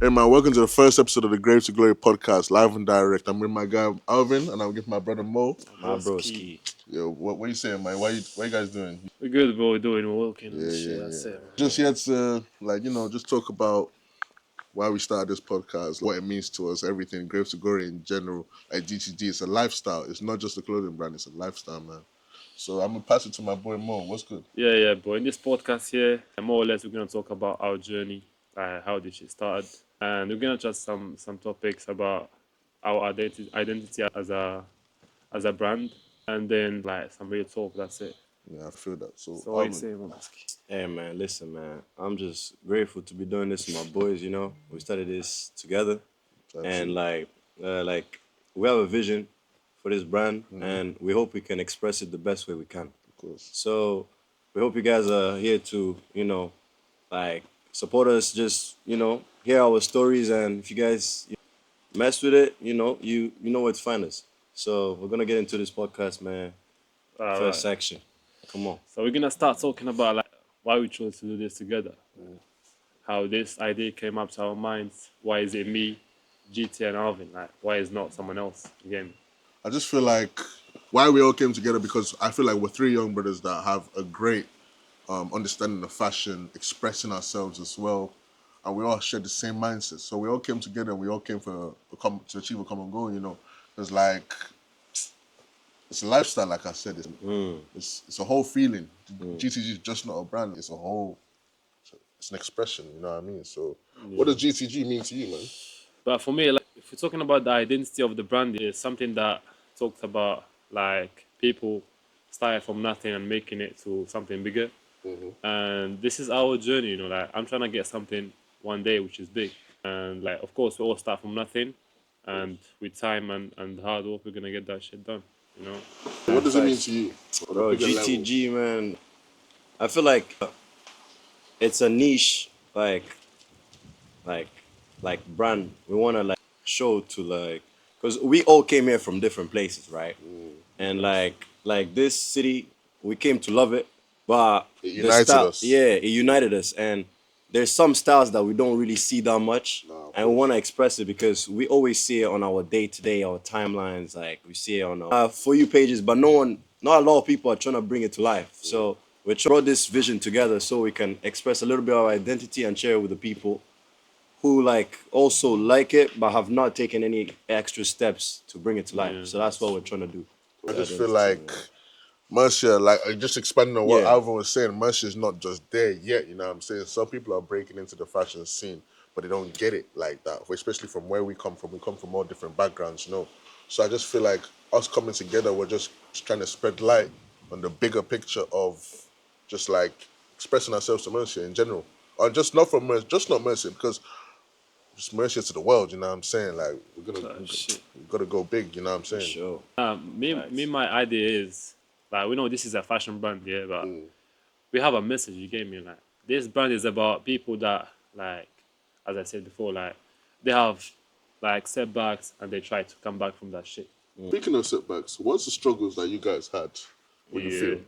Hey man, welcome to the first episode of the Grave to Glory podcast, live and direct. I'm with my guy Alvin, and I'm with my brother Mo. My broski. Yo, what you saying, man? What you guys doing? We're good, bro. We're doing, we're walking Yeah, and shit. That's yeah. it, man. Just yet to just talk about why we started this podcast, what it means to us, everything. Grave to Glory in general, like GTG, it's a lifestyle. It's not just a clothing brand; it's a lifestyle, man. So I'm gonna pass it to my boy Mo. What's good? Yeah, bro. In this podcast here, more or less, we're gonna talk about our journey, how this shit started, and we're gonna touch some topics about our identity as a brand, and then like some real talk. That's it. Yeah, I feel that. So So what you Alvin, saying, broski? Hey man, listen man, I'm just grateful to be doing this with my boys. We started this together, and like we have a vision for this brand, and we hope we can express it the best way we can. of course. So we hope you guys are here to like support us. Just hear our stories, and if you guys mess with it, you know where to find us. So we're gonna get into this podcast, man. All First right. section, come on. So we're gonna start talking about like why we chose to do this together, how this idea came up to our minds. Why is it me, GT, and Alvin? Like, why is not someone else? Again. I just feel like why we all came together because I feel like we're three young brothers that have a great understanding of fashion, expressing ourselves as well, and we all share the same mindset. So we all came together and we all came to achieve a common goal. It's like it's a lifestyle, like I said. It's a whole feeling. GTG is just not a brand. It's an expression. You know what I mean? So what does GTG mean to you, man? But for me, like, if we're talking about the identity of the brand, it's something that talks about like people starting from nothing and making it to something bigger. And this is our journey, like I'm trying to get something one day which is big. And like, of course, we all start from nothing. And with time and hard work, we're going to get that shit done, you know? So what does it mean to you? On a Bro, bigger level? GTG, man. I feel like it's a niche, like, like brand. We wanna like show to like, cause we all came here from different places, right? And like this city, we came to love it, but It the united style, us. yeah, it united us. And there's some styles that we don't really see that much, Nah, of and we want to express it because we always see it on our day to day, our timelines. Like we see it on our for you pages, but not a lot of people are trying to bring it to life. So we brought this vision together so we can express a little bit of our identity and share it with the people who like also like it but have not taken any extra steps to bring it to life. Yeah. So that's what we're trying to do. I just feel like Mercia, like just expanding on what Yeah. Alvin was saying, Mercia is not just there yet, you know what I'm saying? Some people are breaking into the fashion scene, but they don't get it like that, especially from where we come from. We come from all different backgrounds. So I just feel like us coming together, we're just trying to spread light on the bigger picture of just like expressing ourselves to Mercia in general. Or just not from Mercia, just not Mercia, because just Mercia to the world, you know what I'm saying? Like, Shit. we gotta go big, you know what I'm saying? Sure. My idea is, like, we know this is a fashion brand, yeah, but we have a message you gave me. Like, this brand is about people that, like, as I said before, like, they have, like, setbacks and they try to come back from that shit. Speaking of setbacks, what's the struggles that you guys had when you feel?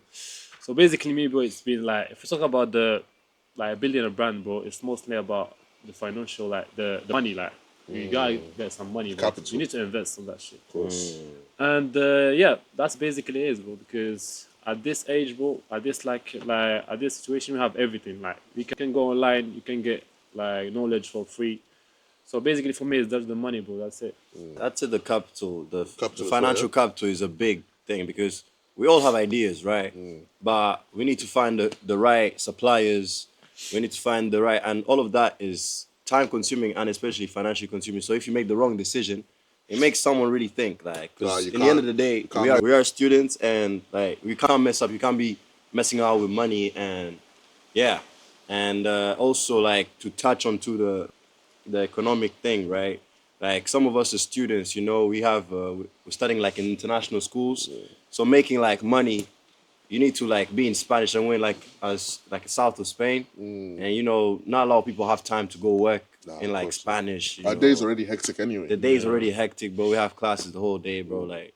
So basically, me, bro, it's been like, if we talk about building a brand, bro, it's mostly about the financial, like, the money, like, you gotta get some money, bro. Capital. You need to invest on that shit. Of course. And yeah, that's basically it, bro. Because at this age, bro, at this at this situation, we have everything. Like you can go online, you can get like knowledge for free. So basically, for me, it's just the money, bro. That's it. That's it, the capital. The Capital as financial well, capital is a big thing because we all have ideas, right? But we need to find the right suppliers. We need to find the right, and all of that is time consuming and especially financially consuming. So if you make the wrong decision, it makes someone really think. Like, Nah, because you in the end of can't- the day, can't we are students, and like we can't mess up. You can't be messing around with money, and yeah, and also like to touch onto the economic thing, right? Like some of us as students, we have we're studying like in international schools, so making like money, you need to like be in Spanish and when like as like south of Spain, and not a lot of people have time to go work in of like course not. Spanish. Our day's already hectic anyway. The day's already hectic, bro. We have classes the whole day, bro. Like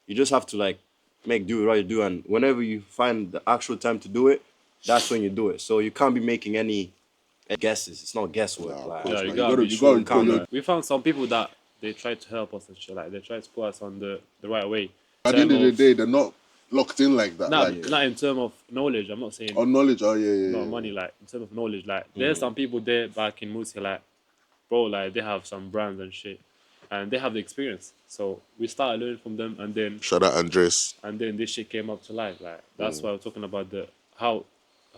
you just have to like make do what you do, and whenever you find the actual time to do it, that's when you do it. So you can't be making any guesses. It's not guesswork. Nah, of like, course, Yeah, you man. gotta be You true. gotta put your. We found some people that they try to help us and shit. Like they try to put us on the right way. At the end of the Term of day, they're not locked in like that. not Like not in terms of knowledge. I'm not saying on knowledge. Oh yeah, not yeah. money. Like in terms of knowledge. Like there's some people there back in Murcia. Like bro, like they have some brands and shit, and they have the experience. So we started learning from them, Shout out Andres. and then this shit came up to life. Like that's why we're talking about the how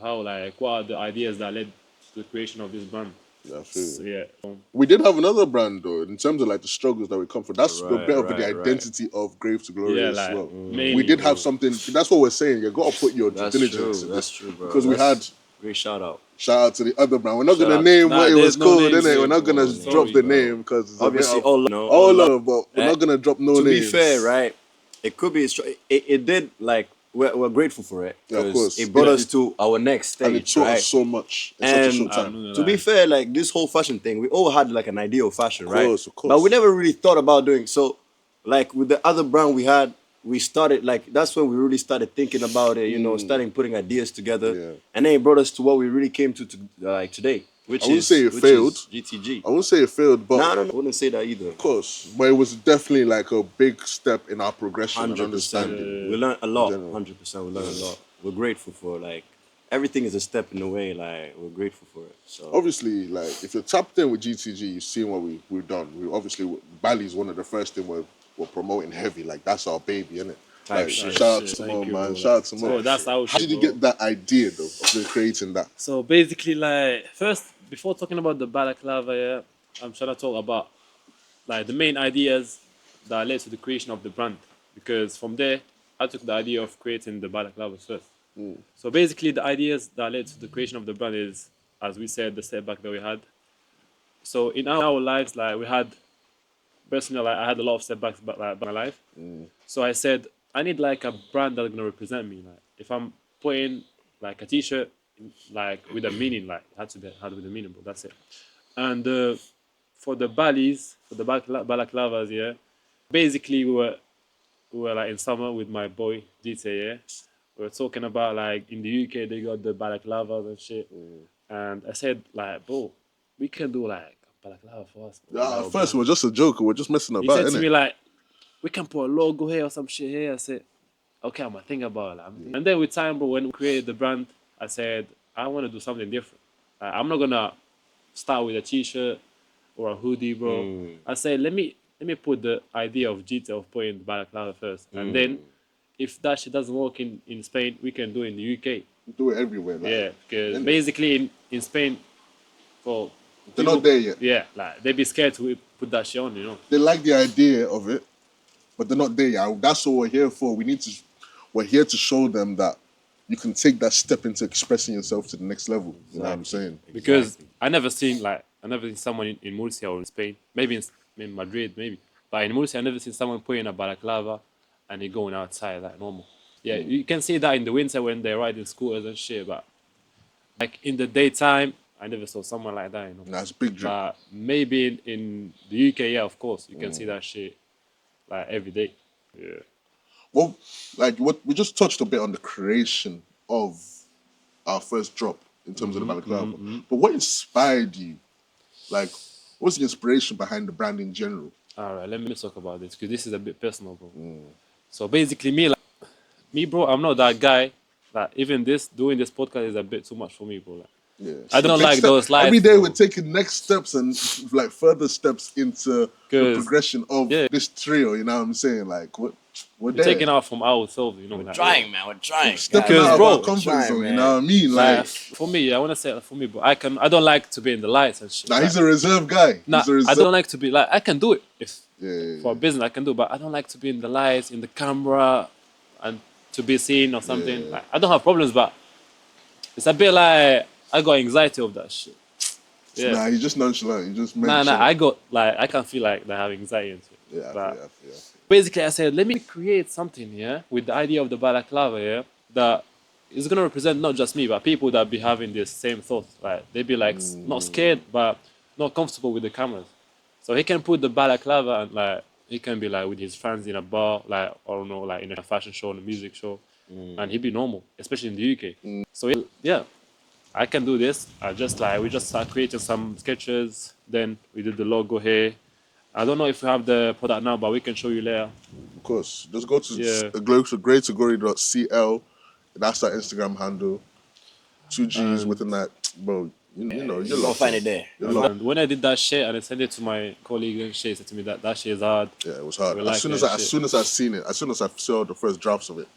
like what are the ideas that led to the creation of this brand. Yeah, I feel So, you. yeah. We did have another brand though, in terms of like the struggles that we come from. That's a Right, bit of the right, right. identity of Grave to Glory Yeah, as like well. mainly, We did have bro. something. That's what we're saying. You got to put your due That's diligence true. in That's this. true, bro. Because we That's had great shout out. shout out to the other brand. We're not Shout gonna out. name Nah, what it was there's no called, names innit? here, We're not bro. gonna Sorry, drop the bro. name because it's Obviously, a bit of, all love, but we're Eh, not gonna drop no to names. be fair, right? It could be it did like we're grateful for it Yeah, of because course. it brought Yeah, us to our next And it stage, taught right? us so much in such a And short I'm time. not gonna to be lie. fair, like this whole fashion thing, we all had like an idea of fashion, right? Of course. But we never really thought about doing so. Like with the other brand we had, we started like that's when we really started thinking about it, starting putting ideas together, Yeah. and then it brought us to what we really came to like today, which I wouldn't is say it which failed. is GTG. I wouldn't say it failed, but No, I wouldn't say that either. of course. But it was definitely like a big step in our progression and 100%. understanding. We learned a in lot. general. 100%. We learned a lot. We're grateful for like everything is a step in the way. Like we're grateful for it. So Obviously, like if you're tapped in with GTG, you've seen what we've done. We obviously Bali is one of the first thing we're promoting heavy. Like that's our baby, isn't it? Type Like shit. shout out Shit, to thank Mo, you, man. bro. Shout out to Mo. Bro, that's our How shit, did you bro. get that idea though of creating that? So basically, like first, before talking about the balaclava, yeah, I'm trying to talk about like the main ideas that led to the creation of the brand. Because from there, I took the idea of creating the balaclava first. So basically, the ideas that led to the creation of the brand is, as we said, the setback that we had. So in our lives, like we had personally, like I had a lot of setbacks about my life. So I said I need like a brand that's gonna represent me. Like if I'm putting like a T-shirt, like with a meaning, like it had with a meaning, but that's it. And for the balaclavas, yeah, basically we were like in summer with my boy DT, yeah. We were talking about like in the UK they got the balaclavas and shit, and I said like, bro, we can do like a balaclava for us. Bro, with At our first, it brand. was just a joke. We're just messing He about, said to innit? me like, we can put a logo here or some shit here. I said, okay, I'm gonna think about it. And then with time, bro, when we created the brand, I said, I want to do something different. I'm not gonna start with a t-shirt or a hoodie, bro. I said, let me put the idea of GT of putting the balaclava first, and then if that shit doesn't work in Spain, we can do it in the UK. Do it everywhere. Like, Yeah, because innit? basically in Spain, for They're not there yet. yeah, like they be scared to put that shit on, you know. They like the idea of it, but they're not there yet. That's what we're here for. We're here to show them that you can take that step into expressing yourself to the next level. You know what I'm saying? Because I never seen someone in Murcia or in Spain, maybe in Madrid, maybe. But in Murcia, I never seen someone putting a balaclava and they going outside like normal. Yeah, you can see that in the winter when they're riding scooters and shit, but like in the daytime, I never saw someone like that, you know. That's big dream. But maybe in the UK, yeah, of course, you can see that shit like every day. Yeah. Well, like what we just touched a bit on the creation of our first drop in terms of the balaclava. But what inspired you? Like, what's the inspiration behind the brand in general? All right, let me talk about this because this is a bit personal, bro. So basically, me, bro, I'm not that guy. Like even doing this podcast is a bit too much for me, bro. Like, Yeah, I don't Next like step. those lights. Every day bro. we're taking next steps and like further steps into the 'Cause- progression of yeah. this trio. You know what I'm saying? Like, we're We're there. taking out from ourselves, you know. Like, Trying, man. We're trying. Stepping Because, out bro, of our comfort trying, zone. You man. know what I mean? Like, for me, I want to say it for me, but I don't like to be in the lights and shit. Nah, Like, he's a reserve guy. nah, He's a reserve. I don't like to be like I can do it if Yeah. for a business I can do, but I don't like to be in the lights, in the camera, and to be seen or something. Yeah. Like, I don't have problems, but it's a bit like I got anxiety of that shit. Yeah. Nah, he's just nonchalant. He just Nah, mentioned. I got like I can feel like I have anxiety into it. Yeah, I But feel, I feel. basically, I said, let me create something, yeah, with the idea of the balaclava, yeah, that is gonna represent not just me, but people that be having this same thought. Like they be like not scared, but not comfortable with the cameras. So he can put the balaclava and like he can be like with his friends in a bar, like I don't know, like in a fashion show, in a music show, and he'd be normal, especially in the UK. So yeah, I can do this. I just like we just start creating some sketches. Then we did the logo here. I don't know if we have the product now, but we can show you later. Of course. Just go to Yeah. greatagori.cl. That's our Instagram handle. 2 G's And within that, bro. You know, you're You're gonna locked find in. it there. You're locked. and when I did that shit and I sent it to my colleague and she said to me that that shit is hard. Yeah, it was hard. We As like soon it as and as shit. soon as I seen it, as soon as I saw the first drafts of it,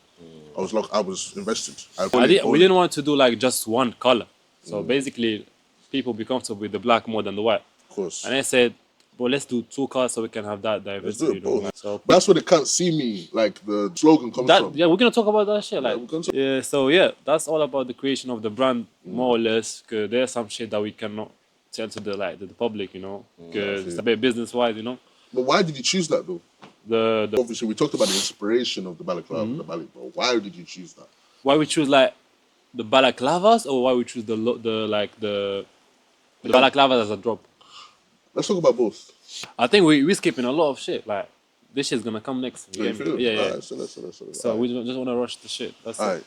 I was locked. I was invested. We didn't want to do like just one color. So basically, people be comfortable with the black more than the white. Of course. And I said, well, let's do two colors so we can have that Let's do diversity. it, You know? bro. So But that's where they can't see me. Like the slogan comes that from. yeah, we're gonna talk about that shit. Like we're gonna talk- yeah, so yeah, that's all about the creation of the brand, more or less. Cause there's some shit that we cannot tell to the public, you know, because it's a bit business wise, you know. But why did you choose that though? The Obviously, we talked about the inspiration of the balaclava, the ballet. But why did you choose that? why we choose like the balaclavas or why we choose the balaclavas as a drop. Let's talk about both. I think we skipping a lot of shit. Like this shit's gonna come next. Yeah, you feel it? Yeah, yeah. Alright, so let's. So we just want to rush the shit. That's Alright. it.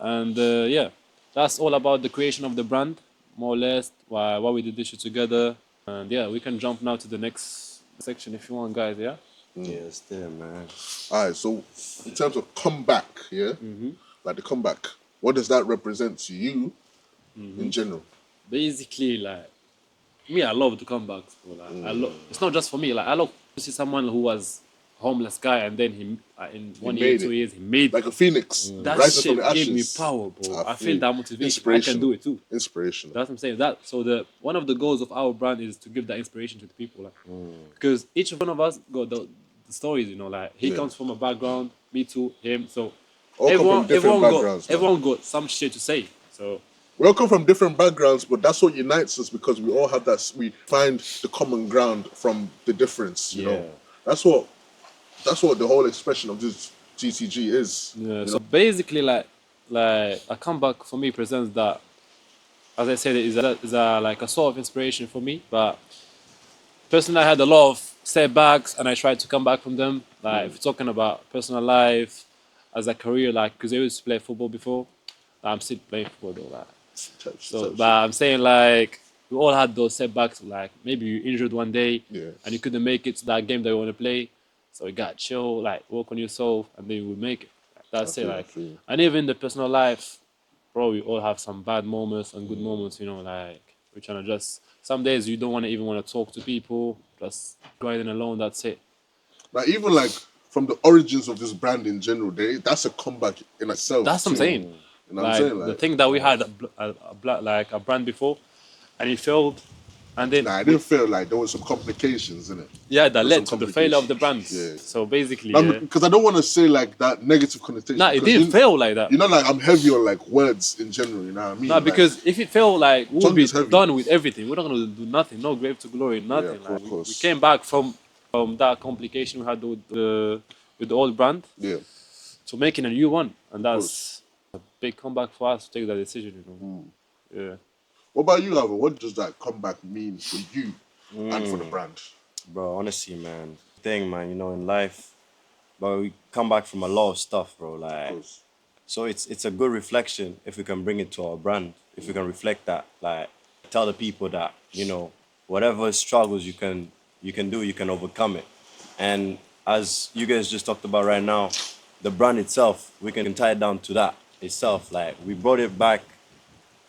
And yeah, that's all about the creation of the brand, more or less. Why we did this shit together. And yeah, we can jump now to the next section if you want, guys. Yeah. Yeah, it's there, man. Alright, so in terms of comeback, yeah, like the comeback, what does that represent to you in general? Basically, like me, I love to come back. Bro. Like, I love. It's not just for me. Like I love to see someone who was homeless guy and then he in 1 year, made 2 it. year, he made Like a phoenix, that rising shit from the gave me ashes. power, bro. I feel feel that motivation. I can do it too. Inspirational. That's what I'm saying. That so the one of the goals of our brand is to give that inspiration to the people, like because each one of us got the stories, you know. Like he Yeah. comes from a background, me too, him. So All come from different backgrounds. man. everyone got some shit to say. So We all come from different backgrounds, but that's what unites us because we all have that. We find the common ground from the difference. You know, that's what the whole expression of this GTG is. yeah. So basically, like a comeback for me presents that. As I said, is a like a sort of inspiration for me. But personally, I had a lot of setbacks, and I tried to come back from them. Like if you're talking about personal life, as a career, like because I used to play football before, I'm still playing football though. Like, so, but I'm saying like we all had those setbacks. Like maybe you injured one day, Yeah. and you couldn't make it to that game that you want to play. So you got chill, like work on yourself, and then you will make it. That's it. feel you, I Like, feel you. and even in the personal life, bro, we all have some bad moments and good moments. You know, like we're trying to just. Some days you don't even want to talk to people. Just going alone. That's it. Like even like from the origins of this brand in general, that's a comeback in itself. That's what I'm too. saying. You know what I'm Like saying? the Like, thing that we had like a brand before, and it failed, and then I didn't feel like there was some complications in it. yeah, that There's led some to the failure of the brand. Yeah. So basically, yeah. Because I don't want to say like that negative connotation. Nah, it because didn't fail like that. You know, like I'm heavy on like words in general. You know what I mean? Nah, Like, because if it failed, like we would tongue be is heavy. done with everything. We're not gonna do nothing. No grave to glory, nothing. of like, we course. came back from that complication we had with the old brand yeah. to making a new one, and that's a big comeback for us to take that decision. You know. Yeah. What about you, Alvin? What does that comeback mean for you and for the brand? Bro, honestly, man. Thing, man, you know, in life, but we come back from a lot of stuff, bro. Like, Because so it's a good reflection if we can bring it to our brand. If we can reflect that, like, tell the people that, you know, whatever struggles you can do, you can overcome it. And as you guys just talked about right now, the brand itself, we can tie it down to that itself. Like, we brought it back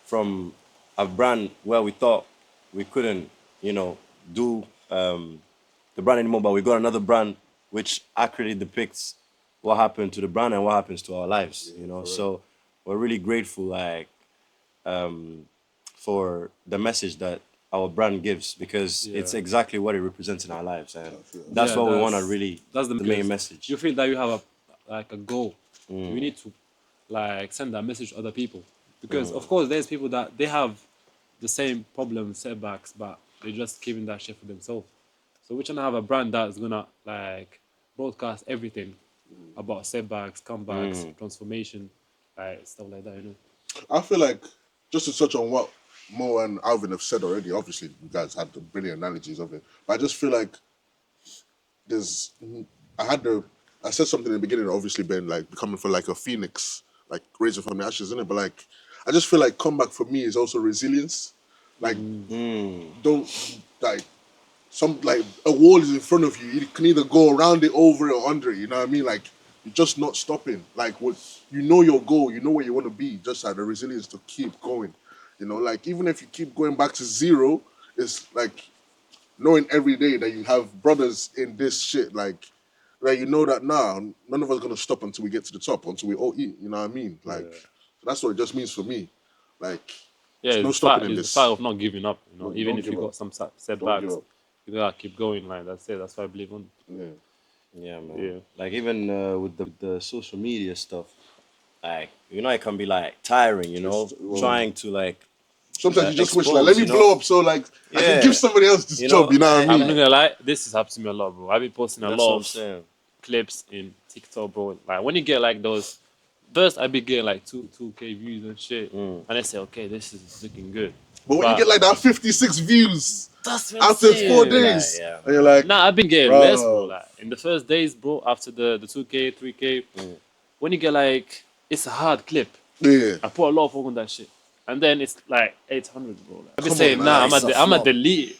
from a brand where we thought we couldn't, you know, do the brand anymore, but we got another brand which accurately depicts what happened to the brand and what happens to our lives, you know. So we're really grateful, like, for the message that our brand gives because it's exactly what it represents in our lives, and that's Yeah, what we want to really. That's the main message. You feel that you have a goal. You need to like send that message to other people because of course there's people that they have the same problems, setbacks, but they're just keeping that shit for themselves. So we're trying to have a brand that's gonna like broadcast everything about setbacks, comebacks, transformation, like stuff like that. You know. I feel like just to touch on what Mo and Alvin have said already. Obviously, you guys had the brilliant analogies of it, but I just feel like there's. I said something in the beginning. Obviously, been like becoming for like a phoenix, like raising from the ashes, isn't it? But like, I just feel like comeback for me is also resilience. Like, don't like some like a wall is in front of you. You can either go around it, over it, or under it. You know what I mean? Like you're just not stopping. Like what you know your goal, you know where you want to be. Just have the resilience to keep going. You know, like even if you keep going back to zero, it's like knowing every day that you have brothers in this shit. Like you know that none of us gonna stop until we get to the top, until we all eat. You know what I mean? Like that's what it just means for me. Like Yeah, there's no it's the fact, stopping in it's the this. fact of not giving up. You know, No, even don't if give you up. got some Don't setbacks, give up. you gotta keep going. Like that's it. That's what I believe on. Yeah. Yeah, man. Yeah. Like even with the social media stuff, like it can be like tiring. Trying to like Sometimes you just wish like let expose. me blow up so like I can Yeah. give somebody else this job. You know what I I'm mean? not gonna lie, this has happened to me a lot, bro. I've been posting a That's what lot I'm of saying. clips in TikTok, bro. Like when you get like those, first I be getting like 2K views and shit, and I say, okay, this is looking good. But when you get like that 56 views That's what I'm after 4 saying. days, yeah, and you're like, Nah, I've been getting bro. less, bro. Like in the first days, bro, after the 2K, 3K, when you get like, it's a hard clip. Yeah. I put a lot of work on that shit, and then it's like 800, bro. Like, I've been Come saying, on, nah, man, I'm it's a a flop. delete it.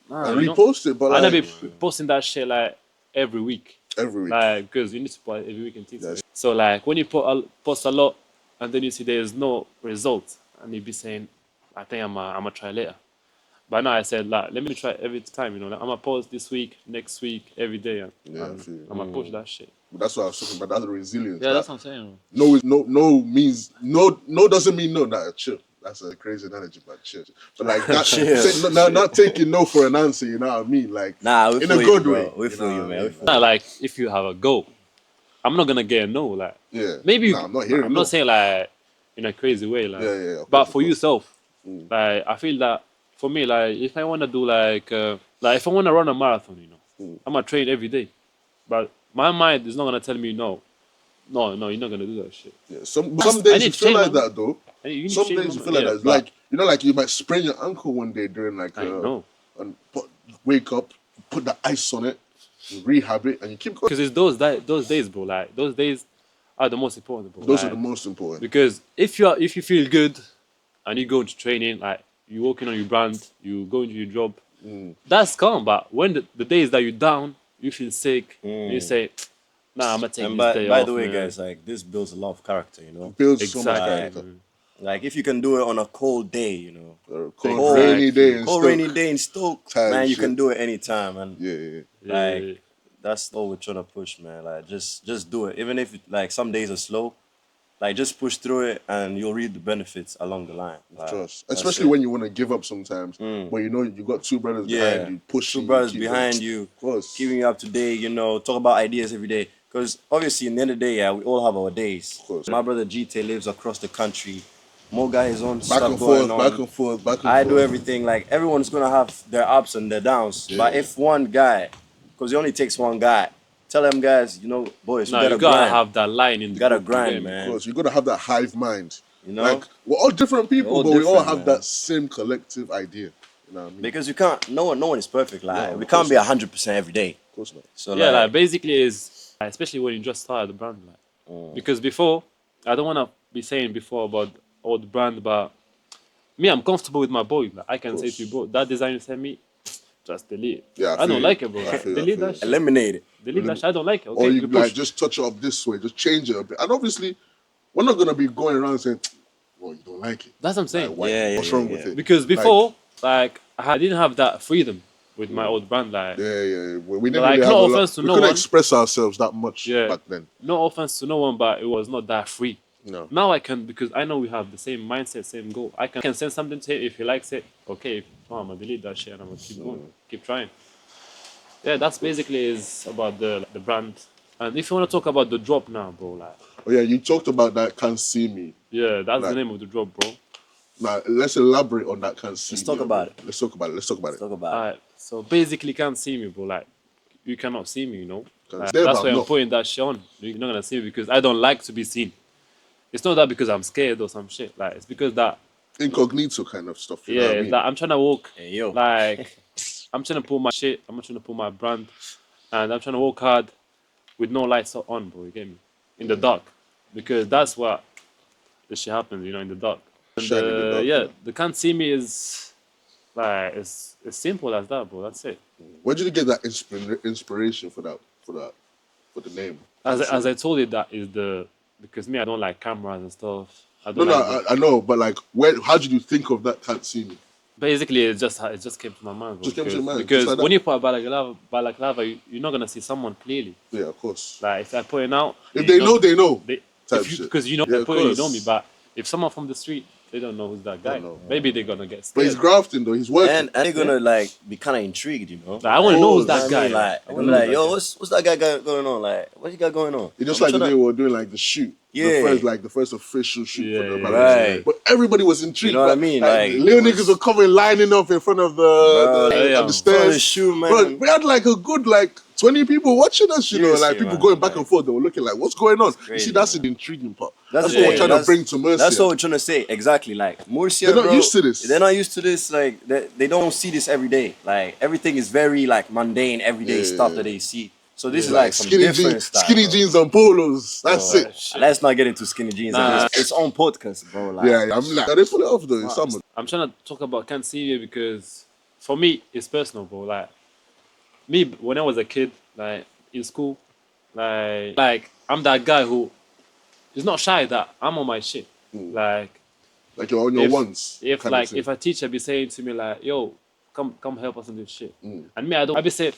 Nah, I you know, repost it, but I'm like gonna be posting that shit like every week. every week. Like, because you need to post every week in TikTok. Yes. So, like, when you post a lot and then you see there's no result, and you be saying, I think I'm gonna try later. But now I said, like, let me try every time, you know. Like, I'm gonna post this week, next week, every day, and Yeah, I feel you. I'm gonna push that shit. But that's what I was talking about. That's the resilience. Yeah, that that's what I'm saying. no is no means no doesn't mean no. Nah, chill. That's a crazy analogy, but chill. But like that, Chill. say, not taking no for an answer. You know what I mean? Like Nah, we in feel a you, good bro. way. We feel know you, what man. I We mean? feel Not like if you have a goal, I'm not gonna get a no. Like, Yeah. maybe you, Nah, I'm not hearing I'm no. not saying like in a crazy way, like, Yeah, yeah, of but course, for of course. yourself, like I feel that for me, like if I wanna do like if I wanna run a marathon, you know, I'm gonna train every day, but my mind is not gonna tell me no, you're not gonna do that shit. Yeah. Some I days need you to feel change like my that though. You need to Some change days you my feel mind. like Yeah, that. It's but like like you might sprain your ankle one day during like I know. and wake up, put the ice on it, you rehab it, and you keep going. Because it's those days, bro. Like those days are the most important, bro. Those are Like, the most important. because if you feel good and you go into training, like you working on your brand, you go into your job, that's calm. But when the days that you're down, you feel sick, you say, nah, I'm gonna take And this day by off, the way, man. guys, like this builds a lot of character. Builds so much Exactly. character. man. Like if you can do it on a cold day, Cold, Exactly. rainy day and cold Stoke. rainy day in Stoke, Tired man, you shit. can do it anytime, and Yeah. like Yeah. that's all we're trying to push, man. Like just do it, even if like some days are slow. Like just push through it, and you'll reap the benefits along the line. Like, Trust. that's Especially it. when you want to give up sometimes, but you know you got two brothers behind you pushing. Two brothers you, keep behind going. you, Of course. keeping you up to date. Talk about ideas every day. Because obviously, in the end of the day, we all have our days. Of course. My brother GT lives across the country. Mo got his own Back stuff and going forth, on. back and forth, back and I forth. do everything. Like everyone's gonna have their ups and their downs. But if one guy, because it only takes one guy, tell them guys, boys, we Now gotta you gotta grind. have that line in the You gotta group, you grind, get me? man. Of course, you got to have that hive mind. You know? Like we're all different people, all but we all different, have man. that same collective idea. You know what I mean? Because you can't. No one is perfect. Like No, we of can't course be not. 100% every day. Of course not. So Yeah, like basically is especially when you just started the brand, like because before I don't wanna be saying before about all the brand, but me I'm comfortable with my boy. Like, I can say to you, bro, that design you sent me, just delete it. Yeah, I feel don't you. like it, bro. I Like, feel you, delete I feel that you. shit. eliminate it. Delete that shit. I don't like it. Okay, Or you we like push. just touch it up this way, just change it a bit. And obviously, we're not gonna be going around saying, "Well, you don't like it." That's what I'm saying. Like, why? Yeah, What's yeah, wrong yeah. with it? Because before, like I didn't have that freedom with my old brand. Like, Yeah. We didn't Like, really have no a lot. offense to We no couldn't one. express ourselves that much yeah, back then. no offense to no one, but it was not that free. No. Now I can, because I know we have the same mindset, same goal. I can send something to him if he likes it. Okay, if I'm gonna delete that shit and I'm gonna keep going, keep trying. Yeah, that's basically is about the brand. And if you want to talk about the drop now, bro, like Oh yeah, you talked about that. Can't see me. yeah, that's Like- the name of the drop, bro. Now let's elaborate on that. Can't see. Let's me talk a about bit. Let's talk about it. Let's talk about Let's it. talk about it. Alright, so basically can't see me, bro. Like you cannot see me, you know. Like, There, that's but why I'm not- putting that shit on. You're not gonna see me because I don't like to be seen. It's not that because I'm scared or some shit. Like it's because that Incognito kind of stuff. You know yeah, what I it's mean? that I'm trying to walk Hey, yo. like I'm trying to put my shit. I'm trying to put my brand, and I'm trying to work hard with no lights on, bro. You get me? In the dark, because that's what the shit happens, you know, in the dark. And Shining in the dark, yeah, the can't see me is like it's simple as that, bro. That's it. Where did you get that inspiration for the name? As I told you, that is because me, I don't like cameras and stuff. I No, don't no, like I know, but like, how did you think of that? Can't see me. basically it just came to my mind, bro. Just came to your mind, just Because like when that. you put a balaclava, you're not gonna see someone clearly. Yeah, of course. Like if I point it out, If they know, they know. They, Type shit. because you know, Yeah, I of point it, you know course. me. But if someone from the street, they don't know who's that guy. know. Maybe they're gonna get But he's scared. grafting though. He's working. And they're gonna like be kind of intrigued, you know. Like, I want to know who's You know that what guy. I mean? Like, I I'm wanna like, know yo, that guy. what's that guy going on? Like, what you got going on? It's just I'm like the tryna- day we were doing like the shoot. Yeah. The first official shoot for the Yeah, Valentine's. right. But everybody was intrigued. You know what I but, mean? Like, Like, little it was- niggas were coming lining up in front of Bro, the, yeah. on the For the stairs. shoe, man. Bro, we had like a good 20 people watching us, you know, Seriously, like people man, going back like- and forth. They were looking like, what's going on? You crazy, see, that's man. the intriguing part. That's That's the what we're thing, trying to that's- bring to Mercia. That's what we're trying to say. Exactly. Like Murcia, They're not bro, used to this. They're not used to this. Like they don't see this every day. Like everything is very like mundane, everyday Yeah, stuff yeah. that they see. So this is Like like some different style. skinny bro. jeans and polos. That's Bro, it. Let's not get into skinny jeans. Nah. It's on podcast, bro. Like, Yeah, I'm like, they pull it off though in summer. I'm trying to talk about can't see you because for me it's personal, bro. Like me when I was a kid, like in school, like I'm that guy who is not shy. That I'm on my shit. Like Like you're on your if, ones. if kind of like thing. if a teacher be saying to me like, "Yo, come help us in this shit," Mm. and me I be say,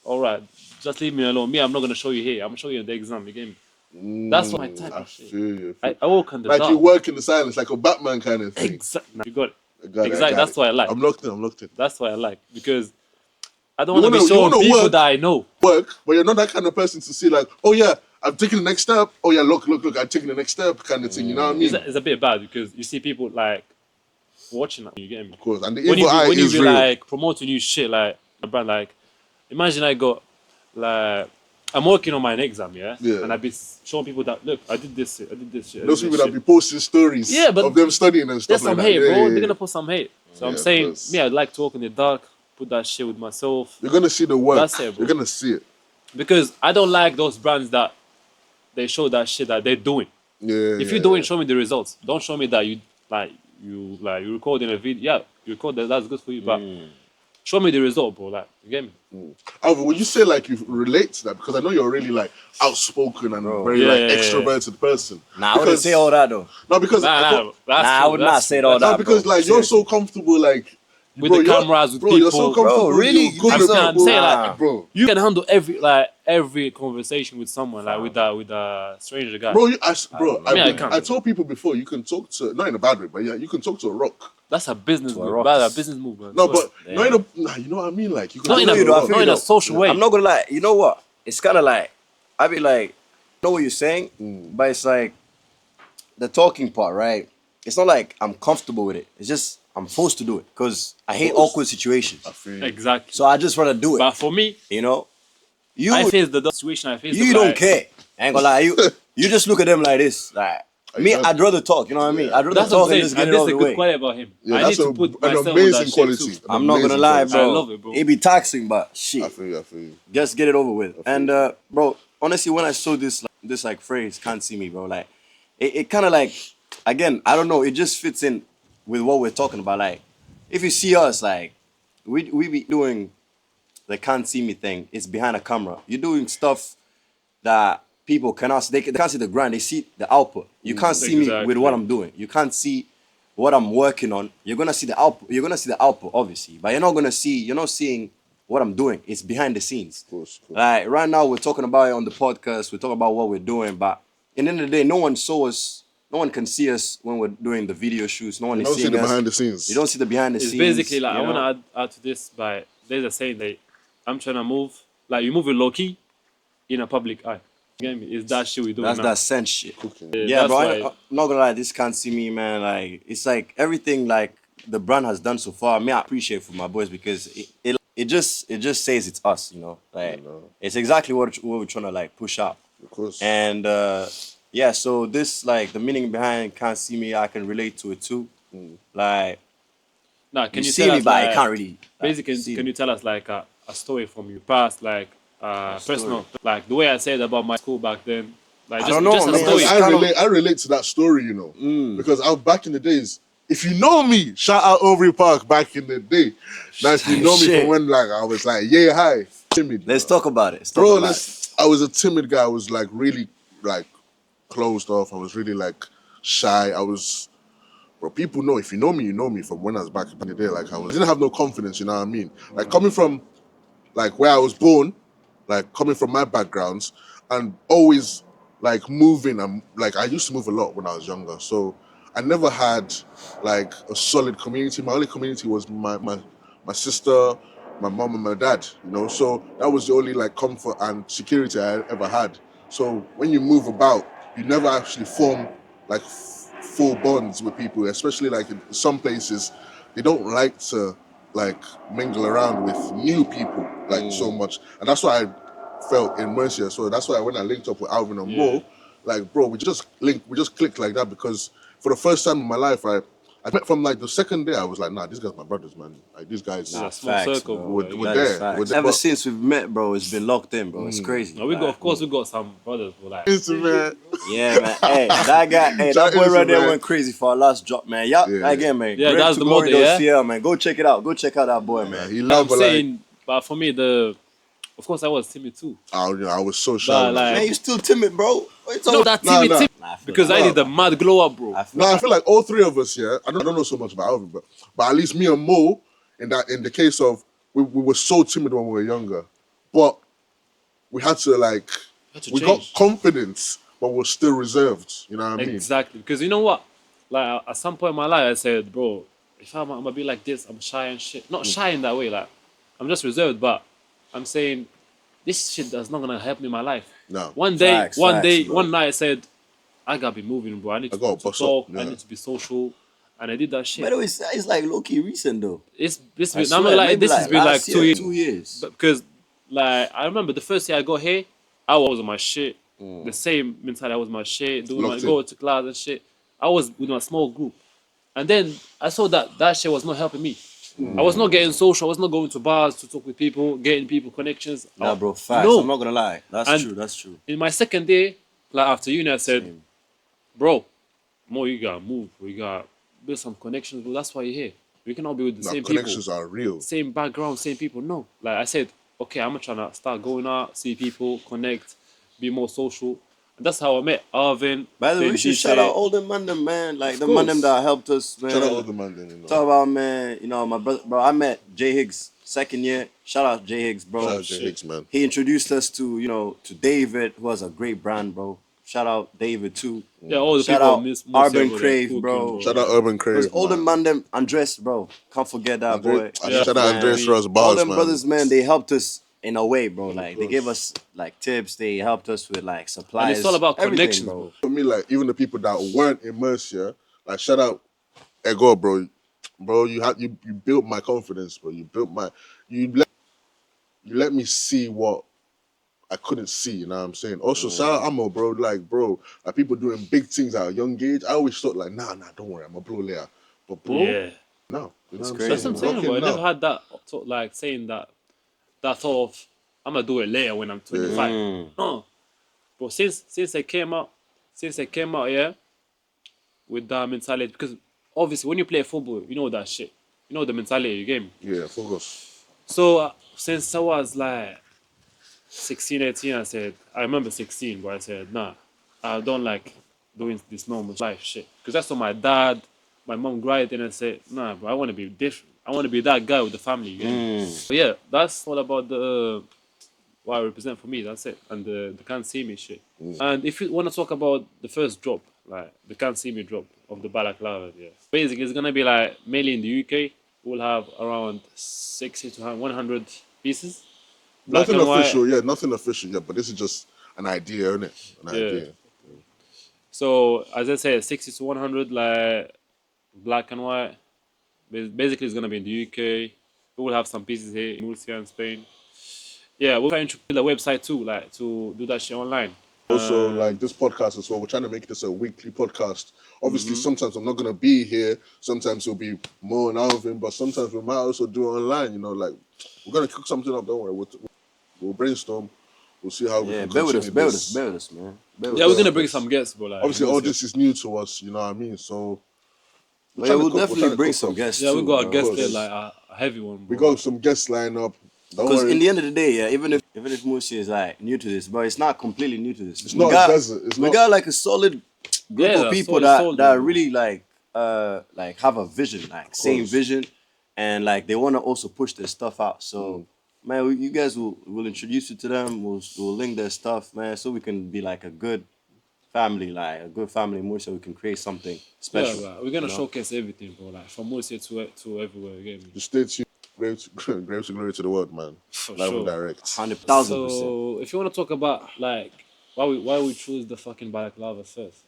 "All right, just leave me alone. Me I'm not gonna show you here. I'm gonna show you in the exam. You get me? That's my type I of shit. feel you. I work on the Like dark. you work in the silence, like a Batman kind of thing. Exactly. You got it. I got it, I Exactly. got That's it. what I like. I'm locked in. That's what I like because I don't You want to be wanna- you showing wanna people work. that I know. Work, but you're not that kind of person to see like, oh yeah, I'm taking the next step. Oh yeah, look, I'm taking the next step kind of thing. You know what I mean? It's a bit bad because you see people like watching that. You get me? Of course. And the When evil eye you is be real. like promoting new shit like a brand, like imagine I got like I'm working on my exam, yeah, Yeah. and I be showing people that look, I did this shit. Those people that be posting stories Yeah, but of them studying and stuff there's like some that. hate, Yeah, bro. yeah, They're yeah. gonna put some hate. So I'm Yeah, saying, close. me, I'd like to work in the dark, put that shit with myself. You're gonna see the work. That's it, bro. You're gonna see it. Because I don't like those brands that they show that shit that they're doing. Yeah. If you're doing, show me the results. Don't show me that you record in a video. Yeah, you record that. That's good for you, but show me the result, bro. Like, you get me? However, when you say like you relate to that, because I know you're really like outspoken and Bro. very Yeah, like yeah, yeah. extroverted person. Nah, I wouldn't say all that though. No, because Nah, I would not say all no, that, because bro. like you're so comfortable, like With bro, the cameras, with bro, you're so people. comfortable. Bro, really? You're good I'm with saying- people. saying, like, bro, You can handle every conversation with someone, like with a stranger guy. bro, I can't. I told people before you can talk to not in a bad way, but yeah, you can talk to a rock. That's a business To a move. rock. That's a business move, man. No, Sorry. but not in a, nah, you know what I mean? Like you can Not talk in a, to you though, I rock. feel not in a though. social way. I'm not gonna lie. You know what? It's kind of like I be like, know what you're saying, but it's like the talking part, right? It's not like I'm comfortable with it. It's just I'm forced to do it because I hate course. awkward situations. I feel you. Exactly. So I just rather do it. But for me, You know, you I face the situation. I face. you the don't like, care. I ain't gonna lie. You just look at them like this. Like me, Exactly. I'd rather talk. You know what I mean? I'd rather That's what talk I'm and saying. just get And it this out is of a the good way. quality about him. Yeah, I need that's to put an myself on that amazing shit quality. too. An I'm not gonna amazing lie, quality. bro. I love it, bro. It be taxing, but shit. I feel you. Just get it over with. And bro, honestly, when I saw this like phrase, "can't see me," bro, like it kind of like again, I don't know, it just fits in with what we're talking about. Like, if you see us, like we be doing the "can't see me" thing. It's behind a camera. You're doing stuff that people cannot. They can't see the grind. They see the output. You can't see me with Exactly. what I'm doing. You can't see what I'm working on. You're gonna see the output. You're gonna see the output, obviously, but you're not seeing what I'm doing. It's behind the scenes. Of course. Like right now, we're talking about it on the podcast. We're talking about what we're doing, but in the end of the day, no one saw us. No one can see us when we're doing the video shoots. No one You is don't see seeing the us. behind the scenes. You don't see the behind the It's scenes. basically like you I know? want to add to this by there's a saying that I'm trying to move like you move it low key in a public eye. You get me? It's that shit we do That's now. that sense shit. Cooking. Yeah, that's bro. why- I'm not gonna lie. This can't see me, man. Like it's like everything like the brand has done so far. I appreciate for my boys because it just says it's us. You know, like it's exactly what we're trying to like push out. Of course. And yeah, so this like the meaning behind "can't see me," I can relate to it too. Like Nah, can you you see tell me, us, but like, I can't really. like, basically, see can me. you tell us like a story from your past, like personal, like the way I said about my school back then, like I just, don't know, just a man. story. It's kind of- I relate to that story, you know, because back in the days, if you know me, shout out Overy Park back in the day. Now, if you know me Shit. from when like I was like, yeah, hi, timid. Let's talk about it. Bro, I was a timid guy. I was like really like closed off. I was really like shy. Bro, people know, if you know me, you know me from when I was back in the day. Like I didn't have no confidence, you know what I mean? Like coming from like where I was born, like coming from my backgrounds, and always like moving. And like I used to move a lot when I was younger, so I never had like a solid community. My only community was my sister, my mom, and my dad. You know, so that was the only like comfort and security I ever had. So when you move about, you never actually form like full bonds with people, especially like in some places, they don't like to like mingle around with new people like so much, and that's why I felt in Mercia. So that's why when I linked up with Alvin and Mo, like bro, we just clicked like that because for the first time in my life, I met from like the second day I was like, nah, these guys are my brothers, man. Like these guys, Nah, small circle, bro. we're That is there. facts. We're there. Ever But- since we've met, bro, it's been locked in, bro. It's crazy. No, we got, of course, we got some brothers who like. Man. Yeah, man. Hey, that guy, that Shout boy out right there man. went crazy for our last drop, man. Yeah, Yeah. again, man. Yeah, Great that's to the glory mother, those yeah? CL, man. Go check it out. Go check out that boy, man. He I'm loved, but like, saying, but for me, of course, I was timid too. I was so shy. But like, Man, you still timid, bro. What you talking not that timid, Nah, timid, Nah, I feel because that. I need a mad glow up, bro. I feel No, I that. feel like all three of us, yeah. I don't know so much about Alvin, but at least me and Mo, in the case of we were so timid when we were younger, but we had to like we got change. confidence, but we're still reserved. You know what I mean? Exactly, because you know what? Like at some point in my life, I said, bro, if I'm gonna be like this, I'm shy and shit. Not shy in that way, like I'm just reserved, but I'm saying this shit that's not gonna help me in my life. No. One day, Facts, bro. one night, I said, I gotta be moving, bro. I need to gotta to bust talk. up, yeah. I need to be social, and I did that shit. By the way, it's like low-key recent, though. It's I been, swear, I'm not like maybe this has been like last 2 year, years. 2 years. But because like I remember the first year I got here, I was on my shit. The same mentality, I was on my shit, doing my Locked in. go to class and shit. I was with my small group, and then I saw that shit was not helping me. I was not getting social. I was not going to bars to talk with people, getting people connections. Nah, I- bro, facts. No. I'm not gonna lie. That's And- true. That's true. In my second day, like after uni, I said, Same. bro, Mo, you gotta move. We gotta build some connections, bro. That's why you're here. We cannot be with the Nah, same people. connections are real. Same background, same people. No. Like I said, okay, I'm trying to start going out, see people, connect, be more social. And that's how I met Arvin. By the way, then we should DJ. shout out all the man, them, man. Like Of the man, them course. that helped us, man. Shout out all the man then, you know. Talk about, man, you know, my brother, bro. I met Jay Higgs second year. Shout out Jay Higgs, bro. Shout out Jay Hicks, man. He introduced us to, you know, to David, who has a great brand, bro. Shout out David too. Yeah, all the Shout people out miss Urban over Crave, there, bro. cooking, Shout out Urban Crave. Because all the man, them Andres, bro. Can't forget that boy. Yeah, Shout out man. Andres Ross All Bars, them man. brothers, man, they helped us in a way, bro. Like they gave us like tips. They helped us with like supplies. And it's all about everything, connections, bro. For me, like even the people that weren't in Mercia, like shout out Ego, bro. Bro, you built my confidence, bro. You let me see what I couldn't see, you know what I'm saying? Also, shout out Amo, bro. Like people doing big things at a young age. I always thought like, nah, don't worry, I'm a blow later. But bro, Yeah. no. You know what I'm crazy, That's what I'm saying, Rocking bro. I never now. had that thought, like saying that thought of I'm gonna do it later when I'm 25. No, bro. Since I came out, yeah, with that mentality, because obviously when you play football, you know that shit. You know the mentality of your game. Yeah, focus. So since I was like 16, 18, I remember 16, but I said, nah, I don't like doing this normal life shit. Because that's what my dad, my mom grinded and I said, nah, bro, I want to be different. I want to be that guy with the family. You know? So yeah, that's all about the what I represent for me. That's it. And the Can't See Me shit. And if you want to talk about the first drop, like the Can't See Me drop of the Balaclava, yeah. Basically, it's going to be like mainly in the UK. We'll have around 60 to 100 pieces. Black Nothing and white. official, yeah, nothing official yet, but this is just an idea, isn't it? An idea. So as I said, 60 to 100 like black and white. Basically, it's gonna be in the UK. We will have some pieces here in Murcia and Spain. Yeah, we're trying to build a website too, like to do that shit online. Also, like this podcast as well, we're trying to make this a weekly podcast. Obviously, sometimes I'm not gonna be here. Sometimes it'll be more and Alvin, but sometimes we might also do it online. You know, like we're gonna cook something up. Don't worry, we'll brainstorm. We'll see how we Yeah, can bear with us, continue bear with this. us, bear with us, man. Bear with Yeah, us. we're gonna bring some guests, bro. Like, Obviously, all this is new to us. You know what I mean? So we're Yeah, trying to we'll cook, we're trying definitely to bring cook some up. guests Yeah, we too. got a Of guest there, course. like a heavy one, We bro. got some guests lined up. Don't Because worry. in the end of the day, yeah, even if Musi is like new to this, but it's not completely new to this. It's not a desert. It's we not. got like a solid group Yeah, of people solid soul that there, are bro. really like have a vision, like same course. vision, and like they want to also push their stuff out. So man, you guys will introduce you to them. We'll link their stuff, man, so we can be like a good family, like a good family more, so we can create something Yeah, special. bro. We're gonna you know? showcase everything, bro. Like from Murcia to everywhere. You get me? Just stay tuned. Graves to glory to the world, man. For Live and sure. direct. 100,000%. So if you want to talk about like why we choose the fucking balaclava first,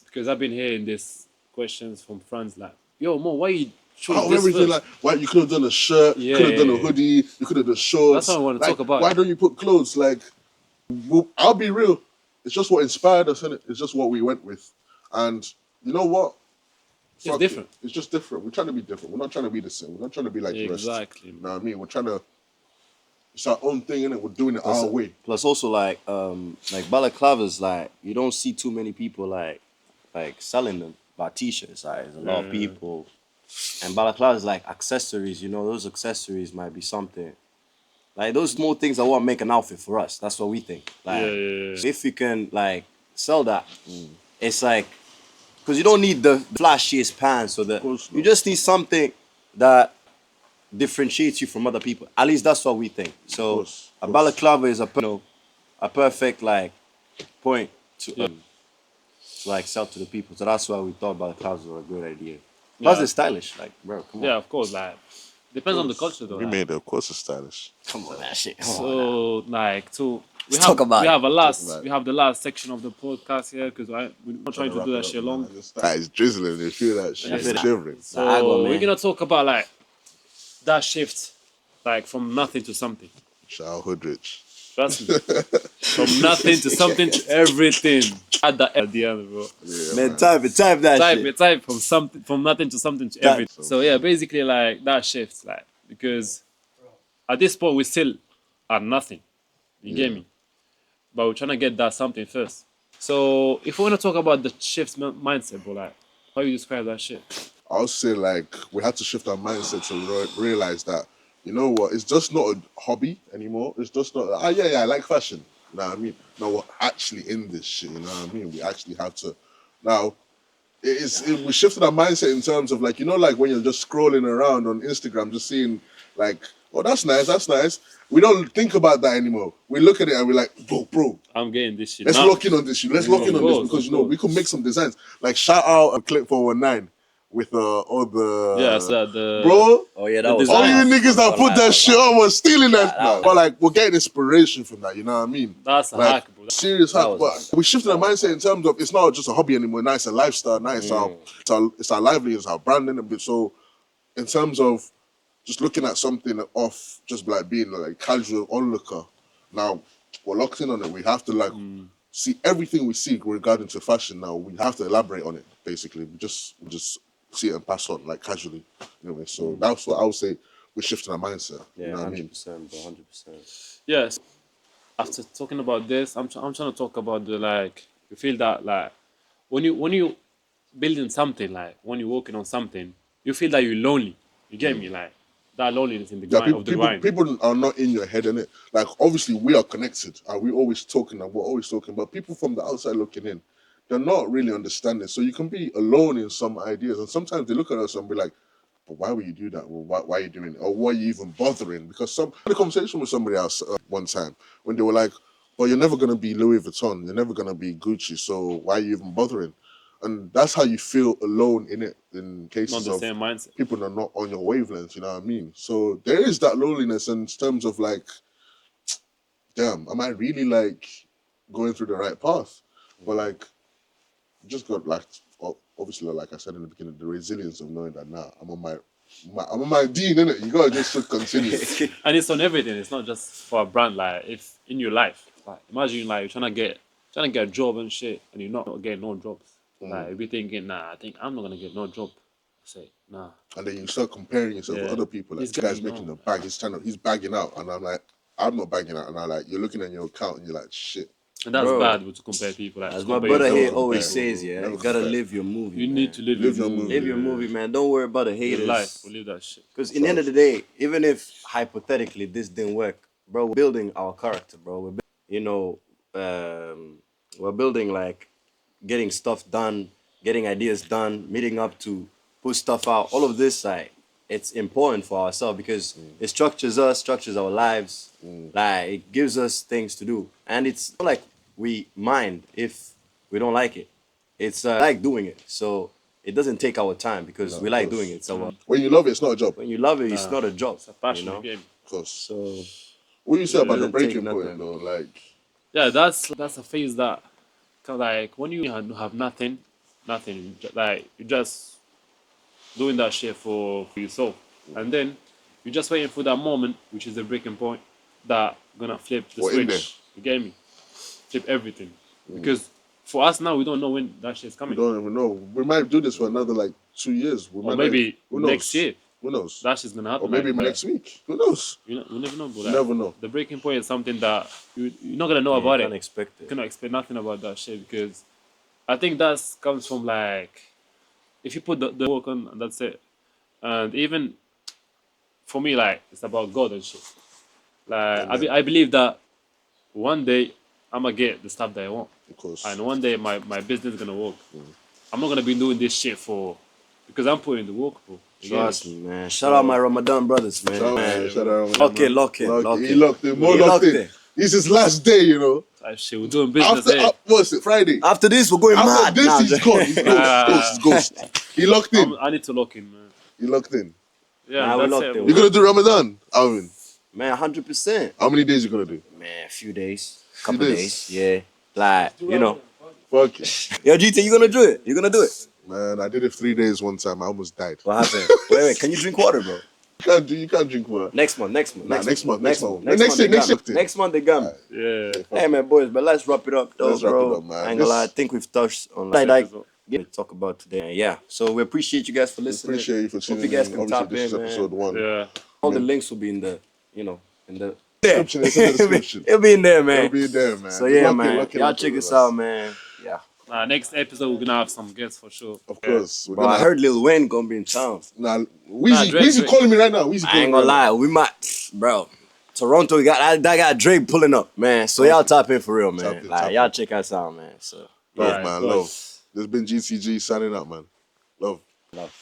because I've been hearing these questions from friends like, yo, Mo, why you choose Oh, this everything first? like why you could have done a shirt, you Yeah, could have done a yeah, yeah. hoodie, you could have done shorts. That's what I wanna Like, talk about. Why don't you put clothes? Like, I'll be real. It's just what inspired us, innit? It's just what we went with, and you know what? It's Fuck different. It's just different. We're trying to be different. We're not trying to be the same. We're not trying to be like the rest. Exactly. You know what I mean? We're trying to. It's our own thing, innit? We're doing it our way. Plus also like balaclavas, like you don't see too many people like selling them by t-shirts. Like there's a lot of people, and balaclavas like accessories. You know, those accessories might be something. Like those small things are what make an outfit for us. That's what we think. Like Yeah. if you can like sell that, it's like because you don't need the flashiest pants or the. course You not. just need something that differentiates you from other people. At least that's what we think. So course, a course. balaclava is a perfect like point to Yeah. to like sell to the people. So that's why we thought balaclavas were a good idea. Plus Yeah. they're stylish. Like bro, come on, Yeah, of course. Like depends on the culture though. We like. made it. Of course, it's stylish. come on that shit. Come on. So like to Let's talk about we it. have a about it. we have the last section of the podcast here because we're not trying to do that shit long. It's drizzling. You feel that shit. I feel It's that. shivering. So Nah, I go, we're man. gonna talk about like that shift, like from nothing to something. Childhood rich. Trust me, from nothing to something to everything. Add that at the end, bro. Yeah, Man, type that Type shit. it, type from nothing to something to Type. everything. So yeah, basically like that shift, like because at this point we still are nothing. You get me? But we're trying to get that something first. So if we want to talk about the shift mindset, bro, like how you describe that shit? I'll say like we had to shift our mindset to realize that you know what, it's just not a hobby anymore. It's just not I like fashion. You know what I mean? No, we're actually in this shit. You know what I mean? We actually have to now. We shifted our mindset in terms of like, you know, like when you're just scrolling around on Instagram, just seeing like, oh, that's nice, that's nice. We don't think about that anymore. We look at it and we're like, bro, I'm getting this shit. let's now. lock in on this shit. Let's lock in on this course, because of you know we could make some designs. Like shout out a Click 419 with all the Yeah, so the bro. Oh yeah, that The was All design. you niggas that put that shit on was stealing that. that- But like we're getting inspiration from that. You know what I mean? That's a Like, hack, bro. serious hack. was But awesome. we shifted our mindset in terms of it's not just a hobby anymore. Now it's a lifestyle. Now it's our livelihood, it's our branding. And so in terms of just looking at something off, just like being like casual onlooker. Now we're locked in on it. We have to like see everything we see regarding to fashion. Now we have to elaborate on it. Basically, we just see it and pass on like casually. Anyway, so that's what I would say. We're shifting our mindset. Yeah, You know what I mean? 100%, bro, 100%. Yes. After talking about this, I'm trying to talk about the like you feel that like when you building something, like when you're working on something, you feel that you're lonely. You get me? Like that loneliness in the Yeah, grind of the grind. people are not in your head, innit? Like, obviously, we are connected, and we're always talking, but people from the outside looking in, they're not really understanding. So you can be alone in some ideas, and sometimes they look at us and be like, but why would you do that? Well, why are you doing it? Or why are you even bothering? Because I had a conversation with somebody else one time when they were like, well, you're never going to be Louis Vuitton, you're never going to be Gucci, so why are you even bothering? And that's how you feel alone in it, in Not cases the of same mindset. people that are not on your wavelength, you know what I mean? So there is that loneliness in terms of like, damn, am I really like going through the right path? But like, you just got like, obviously, like I said in the beginning, the resilience of knowing that now I'm on my dean, innit? You gotta just continue. And it's on everything. It's not just for a brand. Like if in your life, like imagine like you're trying to get a job and shit, and you're not getting no jobs. Like if you're thinking, nah, I think I'm not gonna get no job. Say nah. And then you start comparing yourself with Yeah. other people. Like, This this guy, guy's you making know. a bag. He's bagging out, and I'm like, I'm not bagging out. And I'm like, you're looking at your account, and you're like, shit. And that's Bro, bad to compare people. Like, as to my compare brother yourself here to always people. says, yeah, Never you gotta compare. live your movie. You man. need to live Live your your movie. Live your movie, man. Don't worry about the Your haters. life. We live that shit. Because in the end of the day, even if hypothetically this didn't work, bro, we're building our character, bro. You know, we're building like getting stuff done, getting ideas done, meeting up to put stuff out. All of this, like, it's important for ourselves because it structures us, structures our lives. Like, it gives us things to do, and it's not like we mind if we don't like it. It's like doing it, so it doesn't take our time because No, we of like course. doing it. So When you love it, it's not a job. when you love it, it's not a job. It's a passion you know? game. Of course. So What you say about the doesn't take breaking point, nothing. though? Like, Yeah, that's a phase that, like, when you have nothing, like, you just doing that shit for yourself, and then you're just waiting for that moment, which is the breaking point, that gonna flip the What, in there? switch. You get me? Flip everything. Because for us now, we don't know when that shit's we coming. don't even know. We might do this for another like 2 years. We Or might not maybe even- who knows? next year. Who knows? That shit's gonna happen. Or maybe like, next week. Who knows? we never know. But, You like, never know. the breaking point is something that you're not gonna know you about can't it. expect You it. cannot expect nothing about that shit because I think that comes from, like, if you put the work on, that's it. And even for me, like, it's about God and shit. Like, I believe that one day I'm gonna get the stuff that I want, Of course. and one day my business is gonna work. I'm not gonna be doing this shit because I'm putting the work, bro. You get Trust me? me, man. Shout out my Ramadan brothers, man. Shout Man. out, shout out. Lock in, lock in, Lock- lock He in. locked in. More He locked locked in. in. It's his last day, you know. That shit, we're doing business After, here. what's it? Friday. After this, we're going After mad. this, Nah, he's gone. He's ghost. He's ghost. He locked in. I need to lock in, man. He locked in. Yeah, Nah, we that's locked it. in. bro. You're gonna do Ramadan, Alvin. Man, 100%. How many days you gonna do? Man, a few days, couple days? days. Yeah, like you know. Fuck it. Yo, GT, you gonna do it? You gonna do it? Man, I did it 3 days one time. I almost died. What happened? wait, can you drink water, bro? You can't drink water. Next month, next month, Nah, next month. next month, month. next Next month, year. next month they got me. Yeah. Hey man, boys, but let's wrap it up, though, Let's wrap bro. it up, man. I ain't gonna lie, I This- think we've touched on This like episode. to talk about today. Yeah, so we appreciate you guys for listening. Appreciate you for Hope tuning you guys in. can Obviously, tap this is in, man. episode 1. Yeah. All the links will be in the, in the Description, it's in the description. It'll be in there, man. It'll be there, man. So yeah, Lock in, man. lock in, Y'all lock in check with us out, man. Yeah. Next episode we're gonna have some guests for sure. Of course. We're Bro, gonna I heard Lil Wayne gonna be in town. Nah, Weezy, Drake, Weezy Drake. calling me right now. Weezy I calling ain't me gonna right now. lie, we might, bro. Toronto, we got that guy Drake pulling up, man. So y'all tap in for real, man. Tap in, Like tap y'all in. check us out, man. So Love, Alright, man. good. Love. This has been GCG signing out, man. Love. love.